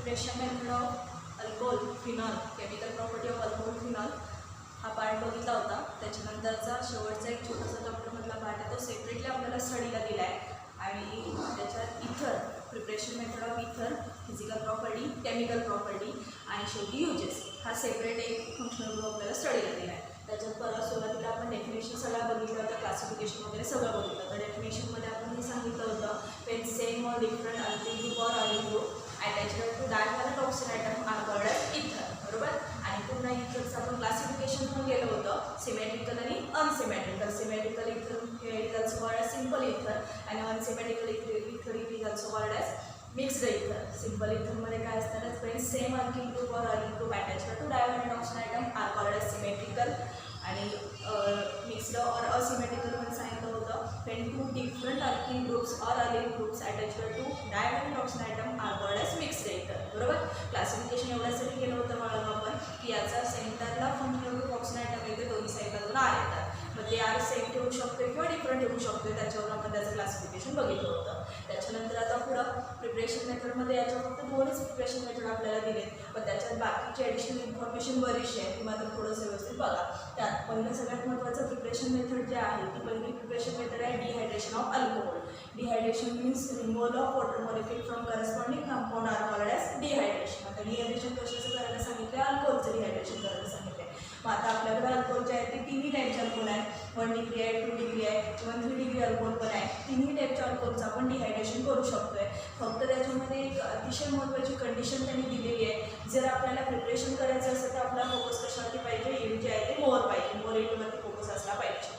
Preparation method of alcohol phenol, chemical property of alcohol phenol हा part बघितला होता. त्याच्यानंतरचा शेवटचा एक छोटासा चॅप्टरमधला पार्ट आहे तो सेपरेटली आपल्याला स्टडीला दिला आहे. आणि त्याच्यात इथर प्रिपरेशन मेथड ऑफ इथर, फिजिकल प्रॉपर्टी, केमिकल प्रॉपर्टी आणि शेवटी युजेस हा सेपरेट एक फंक्शनल ग्रुप आपल्याला स्टडीला दिला आहे. त्याच्यात परत सुरुवातीला आपण डेफिनेशन सगळं बघितलं होतं, क्लासिफिकेशन वगैरे सगळं बघितलं होतं. डेफिनेशनमध्ये आपण हे सांगितलं होतं when same or different alkyl group or aryl group attached to divalent oxygen atom are called as ether, बरोबर. आणि पुन्हा इथरचं आपण क्लासिफिकेशन पण केलं होतं, सिमेट्रिकल आणि unsymmetrical. Symmetrical ether is also called as simple ether आणि unsymmetrical ether is also called as mixed ether. Simple इथरमध्ये काय असतात, when same alkyl group or aryl group attached to divalent oxygen atom are called as symmetrical. आणि mixed or असिमेट्रिकलमध्ये सांगितलं होतं when two different alkyl groups or aryl groups attached to divalent oxygen atom are called as mixed ether, बरोबर. Classification एवढ्यासाठी केलं होतं बाळा आपण की याचा सेंटरला फंक्शनल ग्रुप ऑक्सिजन आयटम येते, दोन्ही साईडला दोन आर येतात, मग ते आर सेम ठेवू शकतो किंवा डिफरंट ठेवू शकतो, त्याच्यावर आपण त्याचं क्लासिफिकेशन बघितलं होतं. त्याच्यानंतर आता पुढं प्रिपरेशन मेथडमध्ये याच्या फक्त दोनच प्रिपरेशन मेथड आपल्याला दिलेत, पण त्याच्यात बाकीची ॲडिशनल इन्फॉर्मेशन बरीचशी आहे, ती मात्र थोडंसं व्यवस्थित बघा. त्यात पहिलं सगळ्यात महत्त्वाचं प्रिपरेशन मेथड जे आहे ती पहिली प्रिपरेशन मेथड आहे dehydration of alcohol. Dehydration means removal of water molecule from corresponding compound are called as dehydration. आता डिहायड्रेशन कशाचं करायला सांगितलं, अल्कोहोलचं डिहायड्रेशन करायला सांगितलं. मग आता आपल्याकडे अल्कोहोल जे आहे ते तिन्ही टाईपचे अल्कोहोल आहे, 1 डिग्री आहे, 2 डिग्री आहे किंवा 3 डिग्री अल्कोहोल पण आहे. तिन्ही टाईपच्या अल्कोहोलचं आपण डिहायड्रेशन करू शकतो आहे. फक्त त्याच्यामध्ये एक अतिशय महत्त्वाची कंडिशन त्यांनी दिलेली आहे, जर आपल्याला प्रिपरेशन करायचं असेल तर आपला फोकस कशावरती पाहिजे, यील्ड जे आहे ते मोर पाहिजे, मोर यील्डवरती फोकस असला पाहिजे.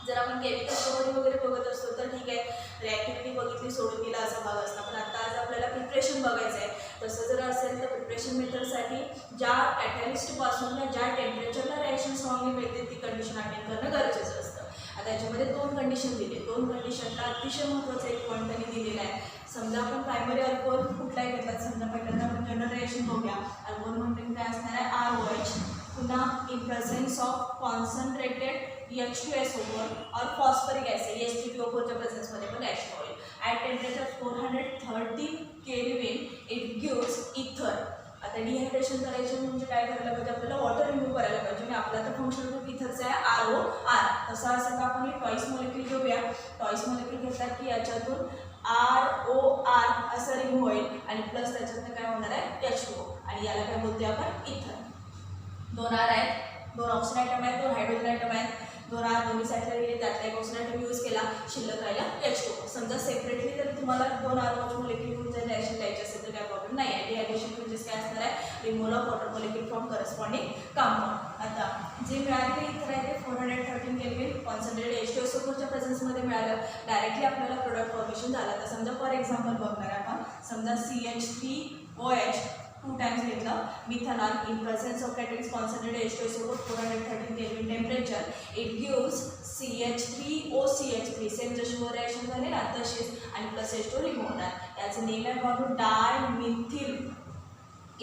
जर आपण केमिकल प्रॉपर्टी वगैरे बघत असतो तर ठीक आहे, रिॲक्टिव्हिटी बघितली सोडून दिला असा भाग असला, पण आता आज आपल्याला प्रिपरेशन बघायचं आहे. तसं जर असेल तर प्रिपरेशन मेथडसाठी ज्या कॅटॅलिस्टपासून ज्या टेम्परेचरला रिॲक्शन स्ट्रॉंगली मिळते ती कंडिशन अटेंड करणं गरजेचं असतं. आता याच्यामध्ये दोन कंडिशन दिले, दोन कंडिशनला अतिशय महत्त्वाचा एक पॉईंट त्यांनी दिलेला आहे. समजा आपण प्रायमरी अल्कोहोल कुठलाही घेतला, समजा पहिल्यांदा आपण जनरल रिॲक्शन बघूया. अल्कोहोल म्हणजे काय असणार आहे, ROH. पुन्हा in presence of concentrated H2SO4 और फॉस्फरिक ॲसिड H3PO4च्या प्रेझेन्समध्ये पण रिॲक्शन होईल. At temperature 430 kelvin it gives इथर. आता डिहायड्रेशन करायचं म्हणजे काय करायला पाहिजे, आपल्याला वॉटर रिमूव्ह करायला पाहिजे. आणि आपला तर फंक्शन ग्रुप इथरचा आहे ROR. तसं असेल तर आपण टॉईस मॉलिक्यूल घेऊया. टॉईस मॉलिक्यूल घेतला की याच्यातून ROR असं रिमूव्ह होईल आणि प्लस त्याच्यातनं काय होणार आहे, H2O. आणि याला काय बोलतोय आपण, इथर. 2 R आहेत, 2 ऑक्सिजन आयटम आहेत, 2 हायड्रोजन आयटम आहेत. 2 R दोन्ही साईडला गेले, त्यातला एक ऑक्सिजन आयटम यूज केला, शिल्लक राहिला H2O. समजा सेपरेटली जर तुम्हाला 2 ROH मॉलिक्यूल जर रिॲक्शन द्यायची असेल तर काय प्रॉब्लेम नाही आहे. डिहायड्रेशन म्हणजेच काय असणार आहे, removal of water molecule from corresponding compound. आता जे मिळालेले इथर आहे ते 413 केल्विन कॉन्सन्ट्रेटेड H2SO4च्या प्रेझेन्समध्ये मिळालं. डायरेक्टली आपल्याला प्रोडक्ट फॉर्मेशन झालं. तर समजा फॉर एक्झाम्पल बघणार आपण, समजा CH3OH 2 टाइम्स घेतलं, methanol in presence of catalyst concentrated H2SO4 413 kelvin temperature it gives CH3OCH3. Same जशी वर रिॲक्शन झाली ना तशीच, आणि प्लस H2 रिमूव्ह होणार. याचं नेम आहे म्हणून डायमिथिल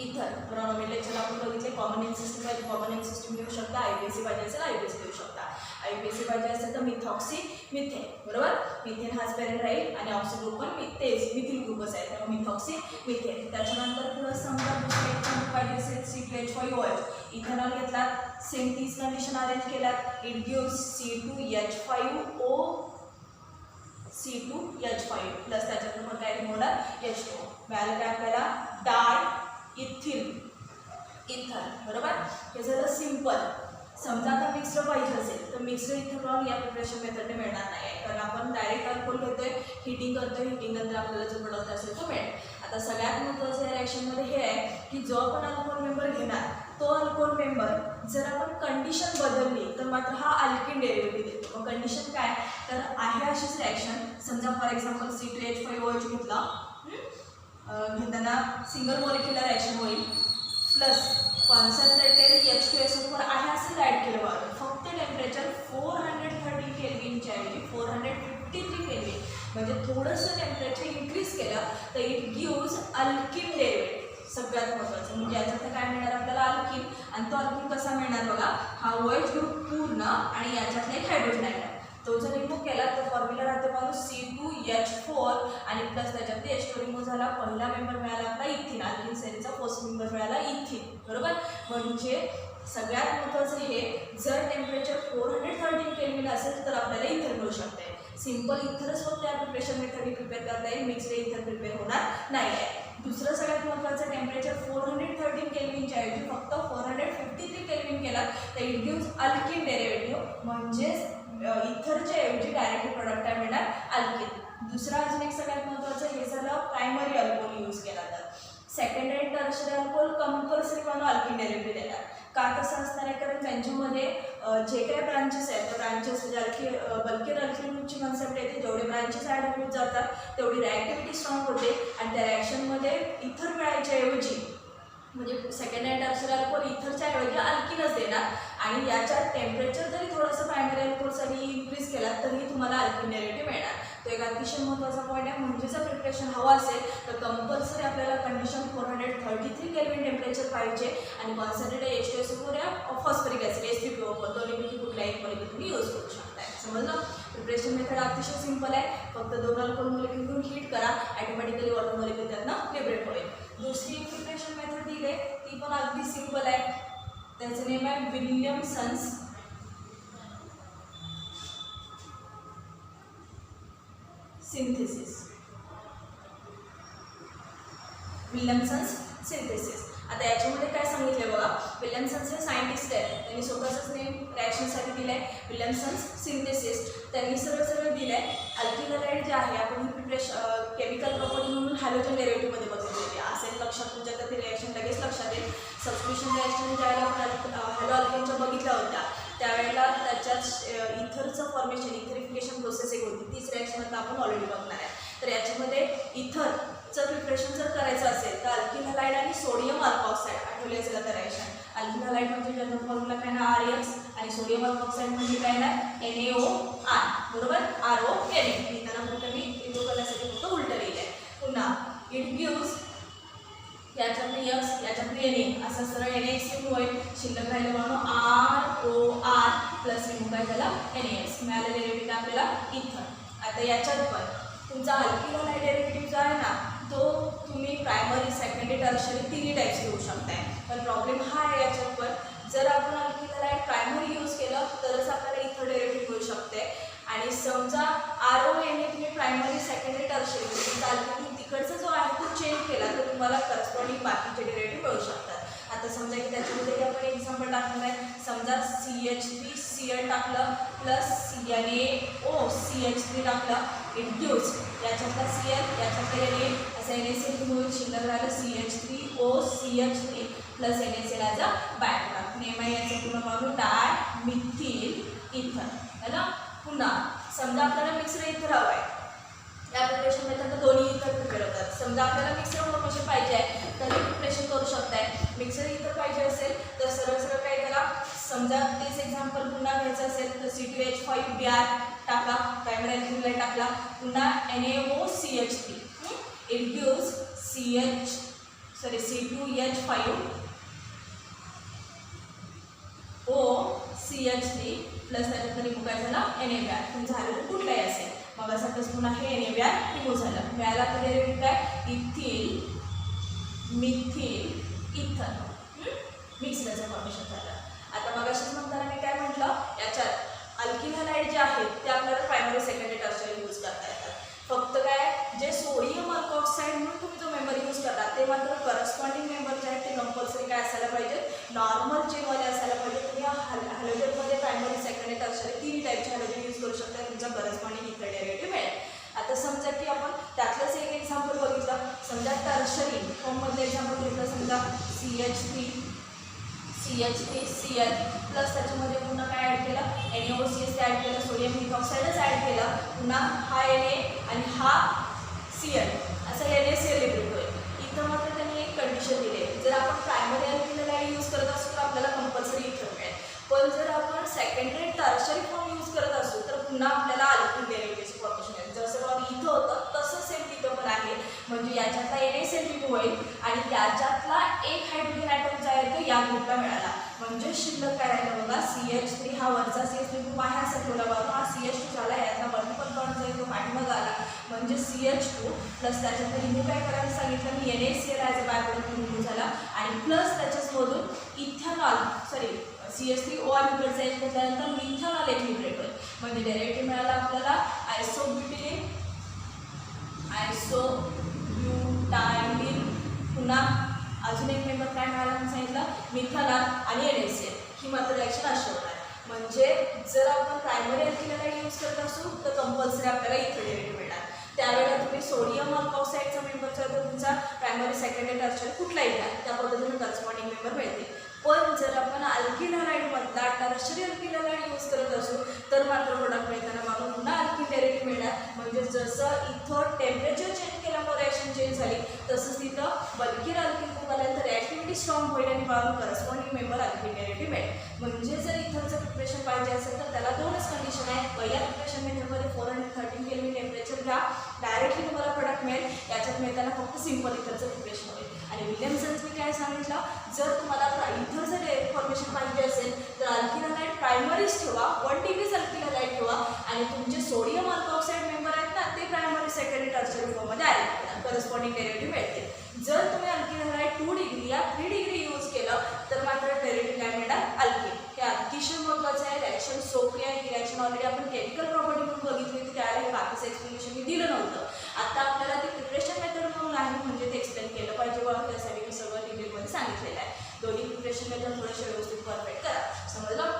इथर. नॉमिनेशन आपण बघितले, कॉमन इन सिस्टम पाहिजे कॉमन इन सिस्टम घेऊ शकता, IUPAC पाहिजे असेल IUPAC घेऊ शकता. IUPAC पाहिजे असेल तर मिथॉक्सी मिथेन, बरोबर. मिथेन हाच पॅरेंट राहील आणि ऑक्सी ग्रुप पण तेच मिथिल ग्रुपच आहे, त्यामुळे मिथॉक्सी मिथेन. त्याच्यानंतर पुढं समजा दुसरं एक पाहिजे असेल C2H5OH. इथेनॉल घेतलात, सेम तीच कंडिशन अरेंज केल्यात, it gives C2H5O C2H5 plus त्याच्यातून पण काय रिमूव्ह होणार, H2O. मिळालं काय आपल्याला, डाय इथिल इथर, बरोबर. हे झालं सिम्पल. समजा आता मिक्स्ड पाहिजे असेल तर मिक्स्ड इथेनॉल या प्रिपरेशन मेथडने मिळणार नाही आहे, कारण आपण डायरेक्ट अल्कोहोल घेतोय, हिटिंग करतोय, हिटिंग नंतर आपल्याला जो प्रोडक्ट असेल तो मिळेल. आता सगळ्यात महत्त्वाचं या रिॲक्शनमध्ये हे आहे की जो आपण अल्कोहोल मेंबर घेणार तो अल्कोहोल मेंबर जर आपण कंडिशन बदलली तर मात्र हा अल्किन डेरिव्हेटिव्ह देतो. मग कंडिशन काय, तर आहे अशीच रिॲक्शन. समजा फॉर एक्झाम्पल C2H5OH घेतला, घेताना सिंगल मॉलिक्युलर रिॲक्शन होईल, प्लस कॉन्सन्ट्रेटेड H2SO4 आहे असं ॲड केलं बघा. फक्त टेम्परेचर 430 केल्विनच्या ऐवजी 453 केल्विन, म्हणजे थोडंसं टेम्परेचर इन्क्रीज केलं तर इट गिव्स अल्किन डेरिव्हेटिव्ह. सगळ्यात महत्त्वाचं म्हणजे याच्यात काय मिळणार आपल्याला, अल्किन. आणि तो अल्किन कसा मिळणार बघा, हा OH ग्रुप पूर्ण आणि याच्यातला एक हायड्रोजन आयटम. तो जर रिमूव्ह केला तर फॉर्म्युला राहते माणूस C2H4 आणि प्लस त्याच्यामध्ये H2 रिमूव्ह झाला. पहिला मेंबर मिळाला आपला इथिन. अल्किन सेरीजचा फर्स्ट मेंबर मिळाला इथिन. बरोबर. म्हणजे सगळ्यात महत्त्वाचं हे, जर टेम्परेचर 413 केल्विन असेल तर आपल्याला इथर मिळू शकते. सिंपल इथरच फक्त या प्रिपरेशन मेथडने प्रिपेअर करता येईल. मिक्स्ड इथर प्रिपेअर होणार नाही आहे. दुसरं सगळ्यात महत्त्वाचं, टेम्परेचर 413 केल्विनच्या ऐवजी फक्त 453 केल्विन केला तर इट गिव्स अल्किन डेरिव्हेटिव्ह. म्हणजेच इथरच्या ऐवजी डायरेक्ट प्रोडक्ट काय मिळणार, अल्किन. दुसरा अजून एक सगळ्यात महत्त्वाचं हे झालं प्रायमरी अल्कोहोल यूज केला तर. सेकंडरी आणि टर्शरी अल्कोहोल कंपल्सरी म्हणून अल्किन डेरिव्हेटिव्ह देणार. का तसं असणार आहे, कारण त्यांच्यामध्ये जे काही ब्रांचेस आहेत त्या ब्रांचेस म्हणजे बल्किन अल्किन ग्रुपची कन्सेप्ट येते. जेवढे ब्रांचेस ॲड होत जातात तेवढी रिॲक्टिव्हिटी स्ट्रॉंग होते आणि त्या रिॲक्शनमध्ये इथर मिळायच्या ऐवजी म्हणजे सेकंड अँड टर्शरी अल्कोहोल इथरच्या ऐवजी अल्किनच देणार. आणि याच्यात टेम्परेचर जरी थोडंसं प्रायमरी अल्कोहोलसाठी इन्क्रीज केला तरी तुम्हाला अल्किन डेरिव्हेटिव्ह मिळणार. तो एक अतिशय महत्त्वाचा पॉईंट आहे. म्हणजे जर प्रिपरेशन हवं असेल तर कंपल्सरी आपल्याला कंडिशन 433 केल्विन टेम्परेचर पाहिजे आणि कॉन्सन्ट्रेटेड H2SO4 या फॉस्फरिक ॲसिड H3PO4 दोन्हीपैकी कुठल्याही मॉलिक्यूल तुम्ही यूज करू शकता. समजलं. प्रिपरेशन मेथड अतिशय सिंपल आहे. फक्त 2 अल्कोहोल मॉलिक्यूल घेऊन हीट करा, ऑटोमॅटिकली वॉटर मॉलिक्यूल त्यातनं लिबरेट होईल. दुसरी प्रिपरेशन मेथड दिली आहे ती पण अगदी सिंपल आहे. त्याचं नेम आहे विल्यमसन्स सिंथेसिस. Williamson's synthesis. आता याच्यामध्ये काय सांगितलं बघा, विल्यमसन्स हे सायंटिस्ट आहेत. त्यांनी स्वतःच नेम रिॲक्शनसाठी दिलं आहे विल्यमसन्स सिंथेसिस. त्यांनी सरळ दिलं आहे अल्किल हॅलाइड जे आहे आपण ही प्रिपरेशन केमिकल प्रॉपर्टी म्हणून हॅलोजन डेरिव्हेटिव्हमध्ये बघितलेली असेल. लक्षात तुमच्या तर ती रिॲक्शन लगेच लक्षात येईल. सबस्टिट्यूशन रिॲक्शन ज्यावेळेला आपण हॅलो अल्केनच्या बघितल्या होत्या त्यावेळेला त्याच्यात इथरचं फॉर्मेशन इथरिफिकेशन प्रोसेस एक होती. तीच रिॲक्शन आता आपण ऑलरेडी बघणार आहे. तर याच्यामध्ये इथरचं प्रिपरेशन जर करायचं असेल तर अल्किल हॅलाइड आणि सोडियम अल्कॉक्साईड आठवले असेल आता रिॲक्शन. अल्किल हॅलाइड म्हणजे जनरल फॉर्म्युला काय ना RX आणि सोडियम अल्कॉक्साईड म्हणजे काय ना NaOR. बरोबर. RONA. लिहिताना फक्त मी रिमूव्ह करण्यासाठी फक्त उलटं लिहिलं आहे. पुन्हा इट गिव्स याच्यातनं X याच्यातनं Na असं सरळ NaX रिमूव्ह होईल. शिल्लक राहिलं म्हणून ROR प्लस रिमूव्ह काय झाला NaX. मिळालेलं डेरिव्हेटिव्ह आपल्याला इथर. आता याच्यात पण तुमचा अल्किल हॅलाइड डेरिव्हेटिव्ह जो आहे ना तो तुम्ही प्रायमरी सेकंडरी टर्शरी तिन्ही टाईप्स घेऊ शकताय. पण प्रॉब्लेम हा आहे याच्यात पण, जर आपण अल्किल हॅलाइड प्रायमरी यूज केलं तरच आपल्याला इथर डेरिव्हेटिव्ह मिळू शकते. आणि समजा RONA तुम्ही प्रायमरी सेकंडरी टर्शरी म्हणजे अल्किल तिकडचा जो आहे तो चेंज केला तर तुम्हाला करस्पॉन्डिंग बाकीचे डेरिव्हेटिव्ह मिळू शकतात. आता समजा की त्याच्यामध्ये आपण एक्झाम्पल टाकणार आहे. समजा CH3Cl टाकलं प्लस NaOCH3 टाकलं इट गिव्स याच्यातला Cl याच्यातला Na असं NaCl रिमूव्ह शिल्लक राहिलं CH3OCH3 plus NaCl as a by product. Name आहे याचं पूर्ण पाहून डाय मिथिल इथर है ना. पुन्हा समजा आपल्याला मिक्सर इथर हवं आहे. या प्रिपरेशन मेथड दोन्ही इथर प्रिपेअर होतात. समजा आपल्याला मिक्सर फॉर्मेशन पाहिजे आहे तर प्रिपरेशन करू शकताय. मिक्सर इथर पाहिजे असेल तर सरळ काय करा, समजा तेच एक्झाम्पल पुन्हा घ्यायचं असेल तर C2H5Br टाका, प्रायमरी अल्किल टाकला, पुन्हा NaOCH3 it gives C2H5OCH3 plus त्याच्यात रिमूव्ह काय झाला NaBr. तुमचं झालेलं कुठलाही असेल. मग असं पुन्हा हे NaBr रिमूव्ह झालं. मिळाला तर डेरिव्हेटिव्ह काय इथिल मिथिल इथर. मिक्स त्याचं फॉर्मेशन झालं. आता मग अशाच म्हणताना मी काय म्हटलं, याच्यात अल्किल हॅलाइड जे आहेत ते आपल्याला प्रायमरी सेकंडरी टर्शरी यूज करता येतात. फक्त काय जे सोडियम अल्कॉक्साईड म्हणून तुम्ही जो मेंबर यूज करता ते मात्र करस्पॉन्डिंग मेंबर जे आहेत ते कंपल्सरी काय असायला पाहिजे, नॉर्मल चेनवाले असायला पाहिजे. तुम्ही हॅलोजनमध्ये प्रायमरी सेकंडरी टर्शरी तिन्ही टाईपचे हॅलोजन यूज करू शकता. तुमचा करस्पॉन्डिंग इथर डेरिव्हेटिव्ह मिळेल. आता समजा की आपण त्यातलंच एक एक्झाम्पल बघितलं. समजा टर्शरी फॉर्ममधलं एक्झाम्पल घेतलं. समजा CH3Cl प्लस त्याच्यामध्ये पुन्हा काय ॲड केलं NaOCH ॲड केलं, सोडियम इथॉक्साईडच ॲड केला, पुन्हा हा Na आणि हा Cl असं NaCl लिक्विड होईल. इथं मात्र त्यांनी एक कंडिशन दिली आहे, जर आपण प्रायमरी अल्किल हॅलाइड यूज करत असू तर आपल्याला कंपल्सरी इथर मिळेल. पण जर आपण सेकंडरी टर्शरी फॉर्म यूज करत असू तर पुन्हा आपल्याला अल्किल डेरिव्हेटिव्हचं फॉर्मेशन मिळेल. जसं बघा इथं होतं तसं सेम तिथं पण आहे. म्हणजे याच्यातला NaCl रिमूव्ह होईल आणि याच्यातला एक हायड्रोजन ॲटम जो आहे तो या ग्रुपला मिळाला. म्हणजे शिल्लक काय राहिलं बघा CH3 हा वरचा CH3 ग्रुप आहे असं ठेवला बघा, हा CH2 झाला. यातला मल्टिपल बॉन्ड CH2 प्लस त्याच्यात रिमूव्ह काय करायला सांगितलं मी NaCl as a by product remove झाला आणि प्लस त्याच्यामधून इथेनॉल CH3O न्यूक्लियोटाइड एच घेतल्यानंतर मिथेनॉल एक न्यूक्लियोटाइड होईल म्हणजे डेरिव्हेटिव्ह मिळाला आपल्याला आयसोब्युटिलीन पुन्हा अजून एक मेंबर काय मिळाला म्हणून सांगितलं मिथेनॉल आणि NaCl ही मात्र रिॲक्शन अशी होणार म्हणजे जर आपण प्रायमरी अल्किलाइड यूज करत असू तर कंपल्सरी आपल्याला इथं डेरिव्हेटिव्ह मिळणार त्यावेळेला तुम्ही सोडियम अल्काऑक्साईडचा मेंबरचा तर तुमचा प्रायमरी सेकंडरी टर्शियरी कुठलाही घ्या त्या पद्धतीने करस्पॉन्डिंग मेंबर मिळतील पण जर आपण अल्किलाइडमधला टर्शियरी अल्किलाइड यूज करत असू तर मात्र प्रोडक्ट मिळताना मला पुन्हा अल्किल डेरिव्हेटिव्ह मिळणार म्हणजे जसं इथं टेम्परेचर चेंज केल्यामुळे रिॲक्शन चेंज झाली तसंच तिथं बल्किर अल्किल ग्रुप आल्यानंतर रिॲक्टिव्हिटी स्ट्रॉंग होईल आणि मला करस्पॉन्डिंग मेंबर अल्किल डेरिव्हेटिव्ह मिळेल म्हणजे जर इथलचं प्रिपरेशन पाहिजे असेल तर त्याला दोनच कंडिशन आहे पहिल्या प्रिपरेशन मेथडमध्ये 413 केल्विन टेम्परेचर घ्या डायरेक्टली तुम्हाला प्रोडक्ट मिळेल याच्यात मिळताना फक्त सिंपल इथलचं प्रिपरेशन होईल आणि विलियमसन्स मी काय सांगितलं जर तुम्हाला इथं जर फॉर्मेशन पाहिजे असेल तर अल्किलाइड प्रायमरीज ठेवा 1 डिग्रीज अल्किलाइड ठेवा आणि तुमचे सोडियम अल्काऑक्साईड मेंबर आहेत ना ते प्रायमरी सेकंडरी टर्शियरी फॉर्ममध्ये ॲड करा करस्पॉन्डिंग डेरिव्हेटिव्ह मिळते जर तुम्ही अल्किलाइड 2 डिग्री या 3 डिग्री यूज केलं तर मात्र डेरिव्हेटिव्ह काय मिळणार अल्किल हे अतिशय महत्त्वाचं आहे रिॲक्शन सोपी आहे ही रिॲक्शन ऑलरेडी आपण केमिकल प्रॉपर्टी म्हणून बघितली होती त्याला हे बाकीचं एक्सप्लेनेशन मी दिलं नव्हतं आता आपल्याला ते प्रिपरेशन मेथड म्हणून आहे म्हणजे ते एक्सप्लेन केलं पाहिजे बघा त्यासाठी मी सगळं डिटेलमध्ये सांगितलेलं आहे दोन्ही प्रिपरेशन मेथड थोडेसे व्यवस्थित परफेक्ट करा समजलं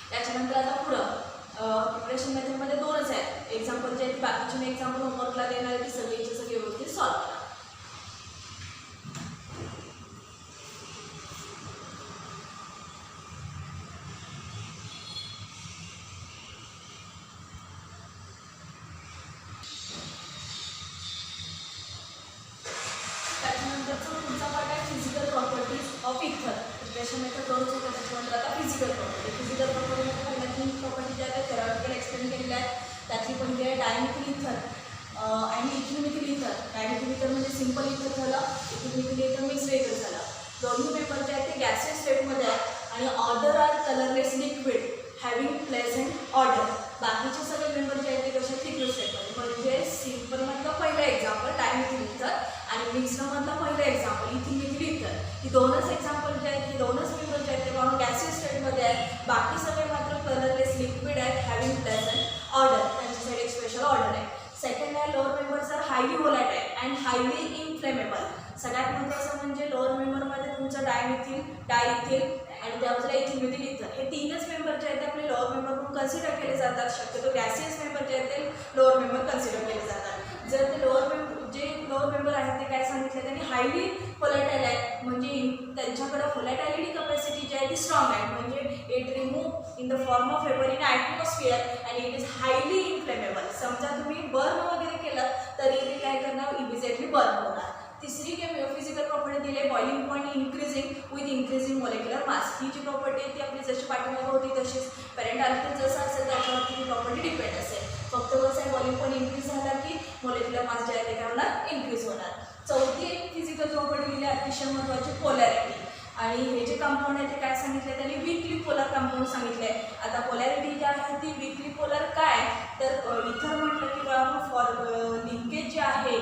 त्याच्यानंतर आता पुढं प्रिपरेशन मेथडमध्ये दोनच आहेत एक्झाम्पल जे आहेत बाकीचे मी एक्झाम्पल होमवर्कला देणार आहे ती सगळीचे सगळे व्यवस्थित सॉल्व करा ऑफ इथर प्रिपरेशन मेथड दोनच होतं त्याच्यानंतर आता फिजिकल प्रॉपर्टी पहिल्या 3 प्रॉपर्टी ज्या आहेत थेरॉटिकल एक्सप्लेन केलेल्या आहेत त्यातली पहिली आहे डायमिथिल इथर आणि इथिलमिथिल इथर डायमिथिल इथर म्हणजे सिंपल इथर झालं इथिलमिथिल इथर मिक्स वेगळं झालं दोन्ही पेपर जे आहेत ते गॅसियस स्टेटमध्ये आहेत आणि odour are colourless liquid having pleasant odour बाकीचे सगळे मेंबर जे आहेत ते कशा लिक्विड स्टेटमध्ये म्हणजे सिंपलमधलं पहिलं एक्झाम्पल डायमिथिल इथर आणि मिक्सरमधलं पहिलं एक्झाम्पल इथिलमिथिल इथर ही दोनच एक्झाम्पल जे आहेत हे दोनच मेंबर जे आहेत ते म्हणून गॅसियस स्टेटमध्ये आहेत बाकी सगळे मात्र कलरलेस लिक्विड आहेत हॅव्हिंग प्लेझंट ऑर्डर त्यांच्यासाठी एक स्पेशल ऑर्डर आहे सेकंड आहे lower members are highly volatile and highly inflammable सगळ्यात महत्त्वाचं म्हणजे लोअर मेंबरमध्ये तुमचं डायमिथिल डायइथिल आणि त्या बाजूला इथिलमिथिल इथर हे तीनच मेंबर जे आहेत ते आपले लोअर मेंबर म्हणून कन्सिडर केले जातात शक्यतो गॅसियस मेंबर जे आहेत ते लोअर मेंबर कन्सिडर केले जातात जर ते लोअर मेंबर आहेत ते काय सांगितलं त्यांनी हायली व्होलॅटाईल आहे म्हणजे त्यांच्याकडे व्होलॅटायलिटी कपॅसिटी जी आहे ती स्ट्रॉंग आहे म्हणजे it remove in the form of vapour in atmosphere and it is highly inflammable समजा तुम्ही बर्न वगैरे केलं तरी ते काय करणार इमिजिएटली बर्न होणार तिसरी फिजिकल प्रॉपर्टी दिली आहे boiling point increasing with increasing molecular mass ही जी प्रॉपर्टी आहे ती आपली जशी पाठीमागे होती तशीच पॅरेंट अल्किल जसं असेल त्याच्यावरती ती प्रॉपर्टी डिपेंड असेल फक्त कसं आहे बॉइलिंग पॉईंट इन्क्रीज झाला की मोलेक्युलर मास जे आहे ते काय होणार इन्क्रीज होणार चौथी एक फिजिकल प्रॉपर्टी दिली अतिशय महत्त्वाची पोलॅरिटी आणि हे जे कंपाऊंड आहे ते काय सांगितले त्यांनी वीकली पोलर कंपाऊंड सांगितले आता पोलॅरिटी जी आहे ती वीकली पोलर काय तर इथं म्हटलं की फॉर लिंकेज जे आहे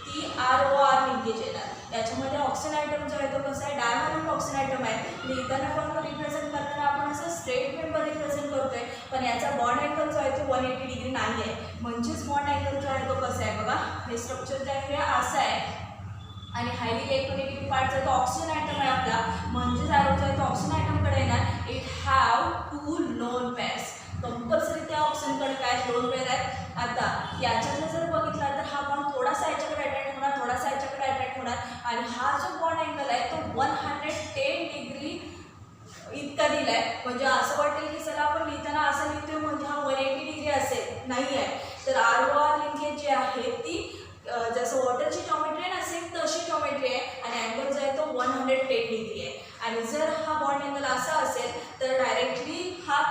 ती ROR लिंकेज येणार याच्यामध्ये ऑक्सिजन आयटम जो आहे तो कसा आहे डायमंड ऑक्सिजन आयटम आहे लिहिताना पण रिप्रेझेंट करताना आपण असं स्ट्रेट मेंबर रिप्रेझेंट करतोय पण याचा बॉन्ड अँगल जो आहे तो 180 डिग्री नाही आहे म्हणजेच बॉन्ड अँगल जो आहे तो कसा आहे बघा हे स्ट्रक्चर जे आहे हे असं आहे आणि हायली इलेक्ट्रोनेगेटिव्ह पार्ट जो तो ऑक्सिजन आयटम आहे आपला म्हणजेच ॲरो जो आहे तो ऑक्सिजन आयटमकडे येणार it have 2 loan pairs compulsory त्या ऑप्शनकडे काय लोन पेअर आहेत आता याच्यातलं जर बघितला तर हा बॉन्ड थोडासा याच्याकडे अट्रॅक्ट होणार थोडासा याच्याकडे अट्रॅक्ट होणार आणि हा जो बॉन्ड अँगल आहे तो 110 डिग्री इतका दिला आहे म्हणजे असं वाटेल की चला आपण लिहिताना असं लिहितोय म्हणजे हा 180 डिग्री असेल नाही आहे तर ROR लिंकेज जी आहे ती जसं वॉटरची जॉमेट्री आहे ना सेम तशी जॉमेट्री आहे आणि अँगल जो आहे तो 110 डिग्री आहे आणि जर हा बॉन्ड अँगल असा असेल तर डायरेक्टली हा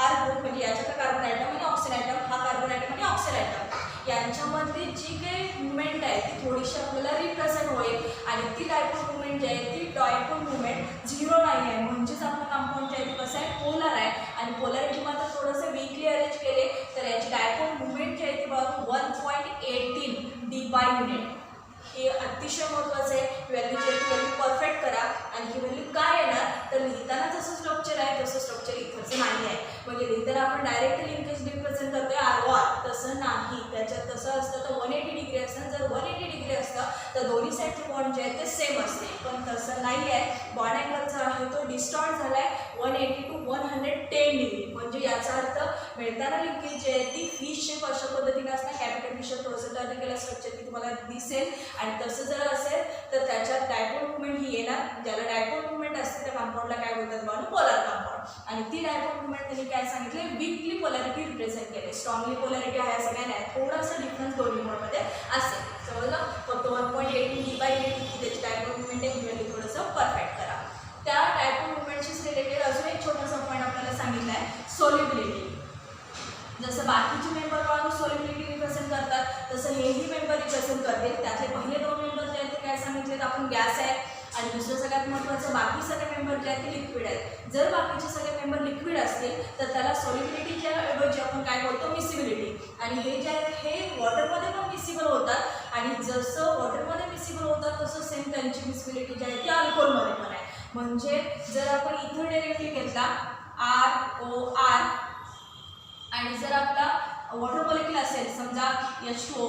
R ग्रुप म्हणजे याच्यातला कार्बन आयटम आणि ऑक्सिजन आयटम हा कार्बन आयटम आणि ऑक्सिजन आयटम यांच्यामध्ये जी काही मुवमेंट आहे ती थोडीशी आपल्याला रिप्रेझेंट होईल आणि ती डायपोल मुवमेंट जी आहे ती डायपोल मुवमेंट 0 नाही आहे म्हणजेच आपलं कंपाऊंड जे आहे कसं आहे पोलर आहे आणि पोलॅरिटी मात्र थोडंसं वीकली अरेंज केले तर याची डायपोल मुवमेंट जी आहे ती बघा 1.8 युनिट. हे अतिशय महत्त्वाचं आहे. व्हॅल्यू जी आहे ती व्हॅल्यू परफेक्ट करा. आणि ही व्हॅल्यू काय येणार तर लिहिताना जसं स्ट्रक्चर आहे तसं स्ट्रक्चर इथंचं नाही आहे. म्हणजे लिहिताना आपण डायरेक्ट लिंकेज रिप्रेझेंट करतोय ROR, तसं नाही. त्याच्यात तसं असतं तर 180 डिग्री असतं. जर 180 डिग्री असतं तर दोन्ही साईडचे बॉन्ड जे आहेत ते सेम असते, पण तसं नाही आहे. बॉन्ड अँगल जो आहे तो डिस्टॉर्ट झाला आहे 180 to 110 डिग्री. म्हणजे याचा अर्थ मिळताना लिंकेज जे आहे ती फिश शेप अशा पद्धतीने असणार. कॅपिटल फिश प्रोसेटर स्ट्रक्चर ती तुम्हाला दिसेल. आणि तसं जर असेल तर त्याच्यात डायपोल मुवमेंट ही येणार. ज्याला डायपोल मुवमेंट असते त्या कंपाऊंडला काय बोलतात बाळू पोलार कंपाऊंड. आणि ती डायपोल मुवमेंट त्यांनी काय सांगितले वीकली पोलॅरिटी रिप्रेझेंट केले. स्ट्रॉंगली पोलॅरिटी आहे सगळ्या नाही. थोडासा डिफरन्स दोन्ही मोडमध्ये असेल. समजलं. फक्त 1.18 d/dt ही त्याची डायपोल मुवमेंट आहे. व्हॅल्यू थोडंसं परफेक्ट करा. त्या डायपोल मुवमेंटशीच रिलेटेड अजून एक छोटासा पॉईंट आपल्याला सांगितला आहे सोल्युबिलिटी. जसं बाकीचे मेंबर बाळू सोल्युबिलिटी रिप्रेझेंट करतात तसं हेही मेंबर रिप्रेझेंट करतील. त्यातले पहिले 2 मेंबर जे आहेत ते काय सांगितलेत आपण गॅस आहे. आणि दुसरं सगळ्यात महत्त्वाचं बाकी सगळे मेंबर जे आहेत ते लिक्विड आहेत. जर बाकीचे सगळे मेंबर लिक्विड असतील तर त्याला सोल्युबिलिटीच्या ऐवजी आपण काय बोलतो मिसिबिलिटी. आणि हे जे आहेत हे वॉटरमध्ये पण मिसिबल होतात. आणि जसं वॉटरमध्ये मिसिबल होतात तसं सेम त्यांची मिसिबिलिटी जी आहे ती अल्कोहोलमध्ये पण आहे. म्हणजे जर आपण इथं डेरिव्हेटिव्ह घेतला ROR आणि जर आपला वॉटर मॉलिक्यूल असेल समजा H2O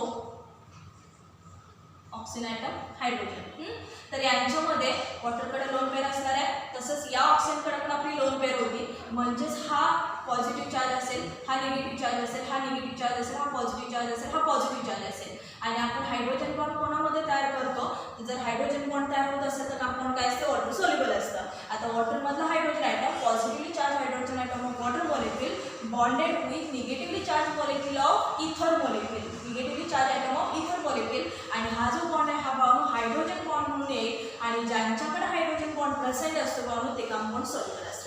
ऑक्सिजन ॲटम हायड्रोजन, तर यांच्यामध्ये वॉटरकडे लोन पेअर असणार आहे. तसंच या ऑक्सिजनकडे पण आपली लोन पेअर होती. म्हणजेच हा पॉझिटिव्ह चार्ज असेल, हा निगेटिव्ह चार्ज असेल, हा निगेटिव्ह चार्ज असेल, हा पॉझिटिव्ह चार्ज असेल, हा पॉझिटिव्ह चार्ज असेल. आणि आपण हायड्रोजन बॉन्ड कोणामध्ये तयार करतो. जर हायड्रोजन बॉन्ड तयार होत असेल तर कंपाऊंड काय असतं वॉटर सोल्युबल असतं. आता वॉटरमधलं hydrogen atom positively charge hydrogen atom of water molecule bonded with negatively charge molecule of ether molecule. Negatively charge atom of ether molecule. आणि हा जो बॉन्ड आहे हा बाळू हायड्रोजन बॉन्ड म्हणून येईल. आणि ज्यांच्याकडे हायड्रोजन बॉन्ड प्रेझेंट असतो बाळू ते कंपाऊंड सोल्युबल असतात.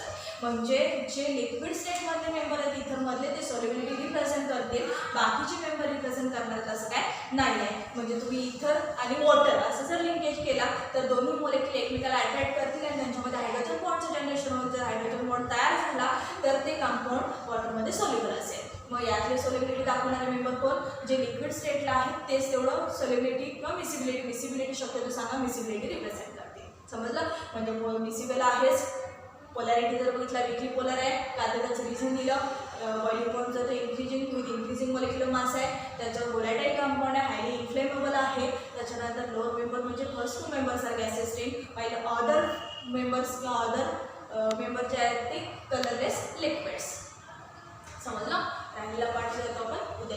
म्हणजे जे लिक्विड स्टेटमधले मेंबर आहेत इथरमधले ते सोल्युबिलिटी रिप्रेझेंट करतील. बाकीचे मेंबर रिप्रेझेंट करणार असं काय नाही आहे. म्हणजे तुम्ही इथर आणि वॉटर असं जर लिंकेज केला तर दोन्ही मोलेक्युल एकमेकाला अट्रॅक्ट करतील आणि त्यांच्यामध्ये हायड्रोजन बॉन्डचं जनरेशन होईल. जर हायड्रोजन बॉन्ड तयार झाला तर ते कंपाऊंड वॉटरमध्ये सोल्युबल असेल. मग यातले सोल्युबिलिटी दाखवणारे मेंबर कोण जे लिक्विड स्टेटला आहेत तेच तेवढं सोल्युबिलिटी किंवा मिसिबिलिटी शक्यतो सांगा मिसिबिलिटी रिप्रेझेंट करते. समजलं. म्हणजे मिसिबल आहेच. पोलॅरिटी जर बघितला वीकली पोलर आहे का तर त्याचं रिझन दिलं. बॉइलिंग पॉईंट जर increasing with increasing molecular mass आहे. त्याच्यावर व्होलॅटाईल कंपाऊंड आहे. हायली इन्फ्लेमेबल आहे. त्याच्यानंतर लोअर मेंबर म्हणजे first 2 members are gases state while other members किंवा अदर मेंबर जे आहेत ते कलरलेस लिक्विड्स. समजलं. राहिलेला पाठ जो आपण उद्या